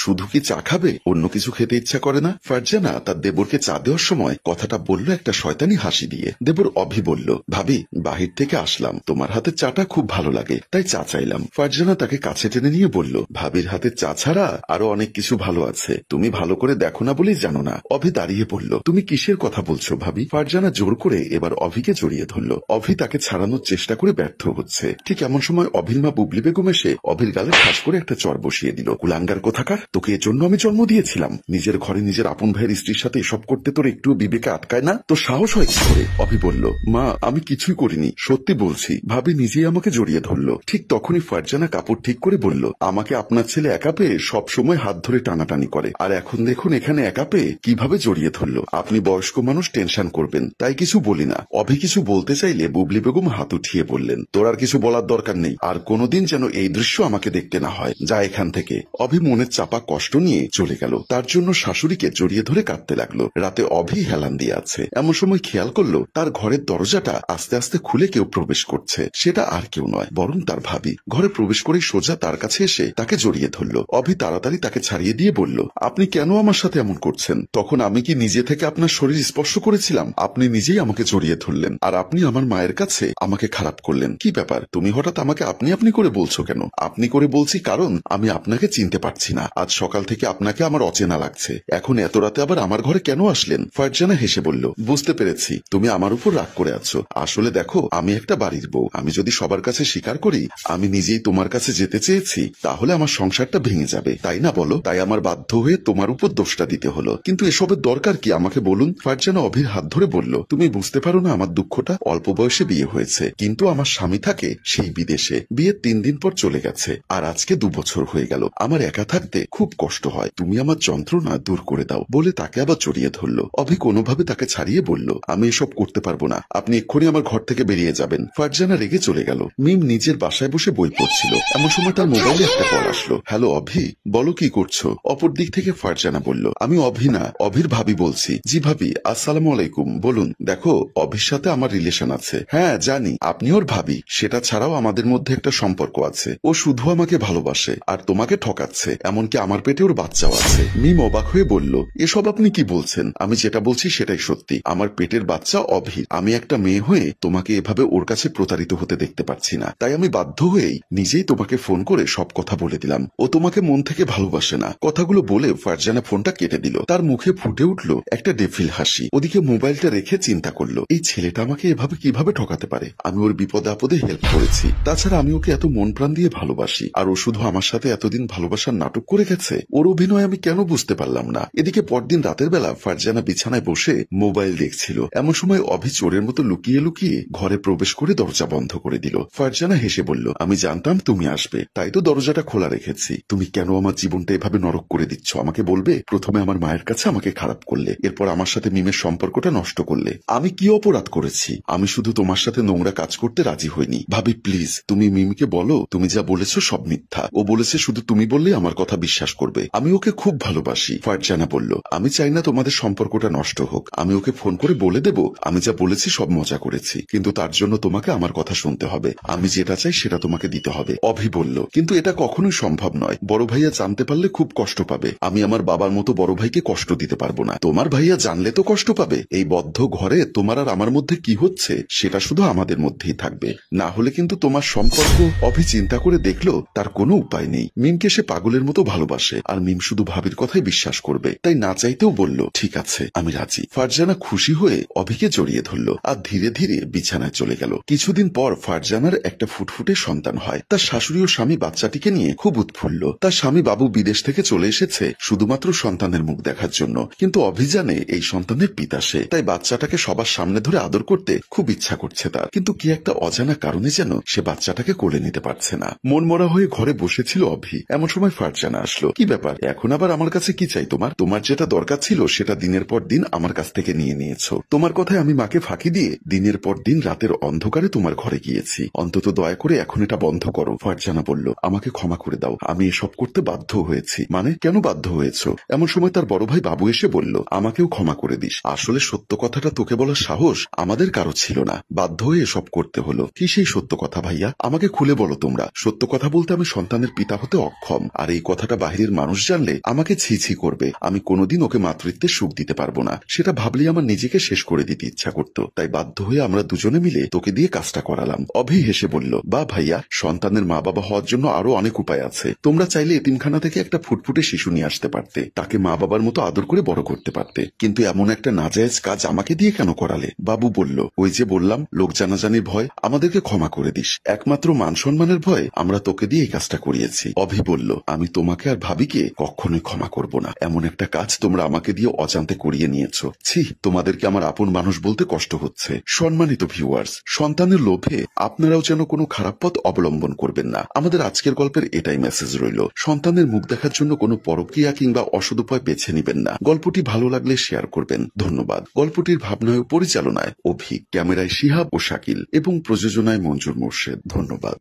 শুধু কি চা খাবে, অন্য কিছু খেতে ইচ্ছা করে না? ফারজানা তার দেবরকে চা দেওয়ার সময় কথাটা বলল একটা শয়তানি হাসি দিয়ে। দেবর অভি বলল, ভাবি বাহির থেকে আসলাম, তোমার হাতের চাটা খুব ভালো লাগে তাই চা চাইলাম। ফারজানা তাকে কাছে টেনে নিয়ে বলল, ভাবির হাতের চা ছাড়া আরো অনেক কিছু ভালো আছে, তুমি ভালো করে দেখো না বলেই জানো না। অভি দাঁড়িয়ে বলল, তুমি কিসের কথা বলছো ভাবি? ফারজানা জোর করে এবার অভিকে জড়িয়ে ধরল। অভি তাকে ছাড়ানোর চেষ্টা করে ব্যর্থ হচ্ছে। ঠিক এমন সময় অভির মা বুবলি বেগম এসে অভির গালে ঠাস করে একটা চর বসিয়ে দিল। কুলাঙ্গার কোথাকার, তোকে এর জন্য আমি জন্ম দিয়েছিলাম? নিজের ঘরে নিজের আপন ভাইয়ের স্ত্রীর সাথে এসব করতে তোর একটু বিবেকে আটকায় না? তোর সাহস হয় কি করে? অভি বলল, মা আমি কিছুই করিনি, সত্যি বলছি। ভাবি নিজেই আমাকে জড়িয়ে ধরল। ঠিক তখনই ফারজানা কাপড় ঠিক করে বলল, আমাকে আপনার ছেলে একা পেয়ে সবসময় হাত ধরে টানাটানি করে, আর এখন দেখুন এখানে একা পেয়ে কিভাবে জড়িয়ে ধরল। আপনি বয়স্ক মানুষ, টেনশন করবেন তাই কিছু বলি না। অভি কিছু বলতে চাইলে বুবলি বেগম হাত উঠিয়ে বললেন, তোর আর কিছু বলার দরকার নেই, আর কোনোদিন যেন এই দৃশ্য আমাকে দেখতে না হয়, যা এখান থেকে। অভি মনের চাপা কষ্ট নিয়ে চলে গেল। তার জন্য শাশুড়িকে জড়িয়ে ধরে কাঁদতে লাগলো। রাতে অভি হেলান দিয়ে আছে, এমন সময় খেয়াল করলো তার ঘরের দরজাটা আস্তে আস্তে খুলে কেউ প্রবেশ করছে। সেটা আর কেউ নয়, বরং তার ভাবি। ঘরে প্রবেশ করে সোজা তার কাছে এসে তাকে জড়িয়ে ধরল। অভি তাড়াতাড়ি তাকে ছাড়িয়ে দিয়ে বলল, আপনি কেন আমার সাথে এমন করছেন? তখন আমি কি নিজে থেকে আপনার শরীর স্পর্শ করেছিলাম? আপনি নিজেই আমাকে জড়িয়ে ধরলেন, আর আপনি আমার মায়ের কাছে আমাকে খারাপ করলেন। কি ব্যাপার, তুমি হঠাৎ আমাকে আপনি আপনি করে বলছো কেন? আপনি করে বলছি কারণ আমি আপনাকে চিনতে পারছি না। আজ সকাল থেকে আপনাকে আমার অচেনা লাগছে, এখন এত রাতে আবার আমার ঘরে কেন আসলেন? ফারজানা হেসে বলল, বুঝতে পেরেছি তুমি আমার উপর রাগ করে আছো। আসলে দেখো, আমি একটা বাড়ির বউ, আমি যদি সবার কাছে স্বীকার করি আমি নিজেই তোমার কাছে যেতে চেয়েছি, তাহলে আমার সংসারটা ভেঙে যাবে, তাই না বলো? তাই আমার বাধ্য হয়ে তোমার উপর দোষটা দিতে হলো। কিন্তু এসবের দরকার কি আমাকে বলুন? ফারজানা অভির হাত ধরে বলল, তুমি বুঝতে পারো না আমার দুঃখটা? অল্প বয়সে বিয়ে হয়েছে, কিন্তু আমার স্বামী থাকে সেই বিদেশে, বিয়ের 3 দিন পর চলে গেছে, আর আজকে 2 বছর হয়ে গেল। আমার একা থাকতে খুব কষ্ট হয়, তুমি আমার যন্ত্রণা দূর করে দাও বলে তাকে আবার জড়িয়ে ধরল। অভি কোনোভাবে তাকে ছাড়িয়ে বলল, আমি এসব করতে পারবো না, আপনি এক্ষুনি আমার ঘর থেকে বেরিয়ে যাবেন। ফারজানা রেগে চলে গেল। মিম নিজের বাসায় বসে বই পড়ছিল, এমন সময় তার মোবাইলে একটা কল আসলো। হ্যালো অভি, বলো কি করছো? অপর দিক থেকে ফারজানা বলল, আমি অভি না, অভির ভাবি বলছি। জি ভাবি, আসসালামু আলাইকুম, বলুন। দেখো, অভির সাথে আমার রিলেশন আছে। হ্যাঁ জানি, আপনি ওর ভাবি, সেটা ছাড়াও আমাদের মধ্যে একটা সম্পর্ক আছে। ও শুধু আমাকে ভালোবাসে আর তোমাকে ঠকাচ্ছে, এমনকি আমার পেটে ওর বাচ্চাও আছে। মিম অবাক হয়ে বলল, এসব আপনি কি বলছেন? আমি যেটা বলছি সেটাই সত্যি, আমার পেটের বাচ্চা অভি। আমি একটা মেয়ে হয়ে তোমাকে এভাবে ওর কাছে প্রতারিত হতে দেখতে পাচ্ছি না, তাই আমি বাধ্য হয়েই নিজেই তোমাকে ফোন করে সব কথা বলে দিলাম। ও তোমাকে মন থেকে ভালোবাসে না। কথাগুলো বলে ফারজানা ফোনটা কেটে দিল। তার মুখে ফুটে উঠল একটা ডেফিল হাসি। ওদিকে মোবাইলটা রেখে চিন্তা করলো, এই ছেলেটা আমাকে এভাবে কিভাবে ঠকাতে পারে? আমি ওর বিপদে আপদে হেল্প করেছি, তাছাড়া আমি ওকে এত মন প্রাণ দিয়ে ভালোবাসি, আর ও শুধু আমার সাথে এতদিন ভালোবাসার নাটক করে গেছে। ওর অভিনয় আমি কেন বুঝতে পারলাম না? এদিকে পরদিন রাতের বেলা ফারজানা বিছানায় বসে মোবাইল দেখছিল, এমন সময় অভি চোরের মতো লুকিয়ে লুকিয়ে ঘরে প্রবেশ করে দরজা বন্ধ করে দিল। ফারজানা হেসে বলল, আমি জানতাম তুমি আসবে, তাই তো দরজাটা খোলা রেখেছি। তুমি কেন আমার জীবনটা এভাবে নরক করে দিচ্ছ আমাকে বলবে? প্রথমে আমার মায়ের কাছে আমাকে খারাপ করলে, এরপর আমার সাথে মিমের সম্পর্কটা নষ্ট করলে। আমি কি অপরাধ করেছি? আমি শুধু তোমার সাথে নোংরা কাজ করতে রাজি হইনি। ভাবি প্লিজ, তুমি মিমিকে বলো তুমি যা বলেছো সব মিথ্যা। ও বলেছে শুধু তুমি বললেই আমার কথা বিশ্বাস করবে। আমি ওকে খুব ভালোবাসি। ফারজানা বলল, আমি চাই না তোমাদের সম্পর্কটা নষ্ট হোক। আমি ওকে ফোন করে বলে দেব আমি যা বলেছি সব মজা করেছি, কিন্তু তার জন্য তোমাকে আমার কথা শুনতে হবে। আমি যেটা চাই সেটা তোমাকে দিতে হবে। অভি বলল, কিন্তু এটা কখনোই সম্ভব নয়। বড় ভাইয়া জানতে পারলে খুব কষ্ট পাবে। আমি আমার বাবার মতো বড় ভাইকে কষ্ট দিতে পারবো না। তোমার ভাইয়া জানলে তো কষ্ট পাবে। এই বদ্ধ ঘরে তোমার আর আমার মধ্যে কি হচ্ছে সেটা শুধু আমাদের মধ্যেই থাকবে, না হলে কিন্তু তোমার সম্পর্ক। অভি চিন্তা করে দেখলো তার কোনো উপায় নেই। মিমকে সে পাগলের মতো ভালোবাসে, আর মিম শুধু ভাবির কথাই বিশ্বাস করবে, তাই না চাইতেও বলল, ঠিক আছে আমি রাজি। ফারজানা খুশি হয়ে অভিকে জড়িয়ে ধরল আর ধীরে ধীরে বিছানায় চলে গেল। কিছুদিন পর ফারজানার একটা ফুটফুটে সন্তান হয়। তার শাশুড়ি ও স্বামী বাচ্চাটিকে নিয়ে খুব উৎফুল্ল। তার স্বামী বাবু বিদেশ থেকে চলে এসেছে শুধুমাত্র সন্তানের মুখ দেখার জন্য, কিন্তু অভিযানে এই সন্তানের পিতা সে, তাই বাচ্চাটাকে সবার সামনে ধরে আদর করতে খুব ইচ্ছা করছে তার, কিন্তু কি একটা অজানা কারণে যেন সে বাচ্চাটাকে কোলে নিতে পারছে না। মনমরা হয়ে ঘরে বসেছিল অভি, এমন সময় ফারজানা আসলো। কি ব্যাপার, এখন আবার আমার কাছে কি চাই তোমার? তোমার যেটা দরকার ছিল সেটা দিনের পর দিন আমার কাছ থেকে নিয়ে নিয়েছো। তোমার কথায় আমি মাকে ফাঁকি দিয়ে দিনের পর দিন রাতের অন্ধকারে তোমার ঘরে গিয়েছি, অন্তত দয়া করে এখন এটা বন্ধ করো। ফারজানা বলল, আমাকে ক্ষমা করে দাও, আমি এসব করতে বাধ্য হয়েছি। মানে কেন বাধ্য হয়েছো? এমন সময় তার বড় ভাই বাবু এসে বলল, আমাকেও ক্ষমা করে দিস। আসলে সত্য কথাটা তোকে বলার সাহস আমাদের কারো ছিল না, বাধ্য হয়ে এসব করতে হলো। কি সেই সত্য কথা ভাইয়া? আমাকে খুলে বলো তোমরা। সত্য কথা বলতে আমি সন্তানের পিতা হতে অক্ষম, আর এই কথাটা বাহিরের মানুষ জানলে আমাকে ছি ছি করবে, আমি কোনোদিন ওকে মাতৃত্বের সুখ দিতে পারবো না। সেটা ভাবলেই আমার নিজেকে শেষ করে দিতে ইচ্ছা করত, তাই বাধ্য হয়ে আমরা দুজনে মিলে তোকে দিয়ে কাজটা করালাম। অভি হেসে বলল, বা ভাইয়া, সন্তানের মা বাবা হওয়ার জন্য আরো অনেক উপায় আছে। তোমরা চাইলে এতিমখানা থেকে একটা ফুটফুটে শিশু নিয়ে আসতে পারতে, তাকে মা বাবার মতো আদর করে বড় করতে পারতে, কিন্তু এমন একটা নাজায়েজ কাজ আমাকে দিয়ে কেন করালে? বাবু বলল, ওই যে বললাম, লোক জানাজানির ভয়, আমাদেরকে ক্ষমা করে দিস, একমাত্র মান সম্মানের ভয়ে আমরা তোকে দিয়ে এই কাজটা করিয়েছি। অভি বলল, আমি তোমাকে আর ভাবিকে কখনোই ক্ষমা করব না, এমন একটা কাজ তোমরা আমাকে দিয়ে অজান্তে করিয়ে নিয়েছো। ছি, তোমাদেরকে আমার আপন মানুষ বলতে কষ্ট হচ্ছে। সম্মানিত ভিউয়ার্স, সন্তানের লোভে আপনারাও যেন কোনো খারাপ পথ অবলম্বন করবেন না। আমাদের আজকের গল্পের এটাই মেসেজ রইল, সন্তানের মুখ দেখার জন্য কোনো পরক্রিয়া কিংবা অসৎ উপায় বেছে নিবেন না। গল্পটি ভালো লাগলে শেয়ার করবেন। ধন্যবাদ। গল্পটির ভাবনায় ও পরিচালনায় অভি, ক্যামেরায় শিহাব ও শাকিল এবং প্রযোজনায় মঞ্জুর মোর্শেদ। ধন্যবাদ।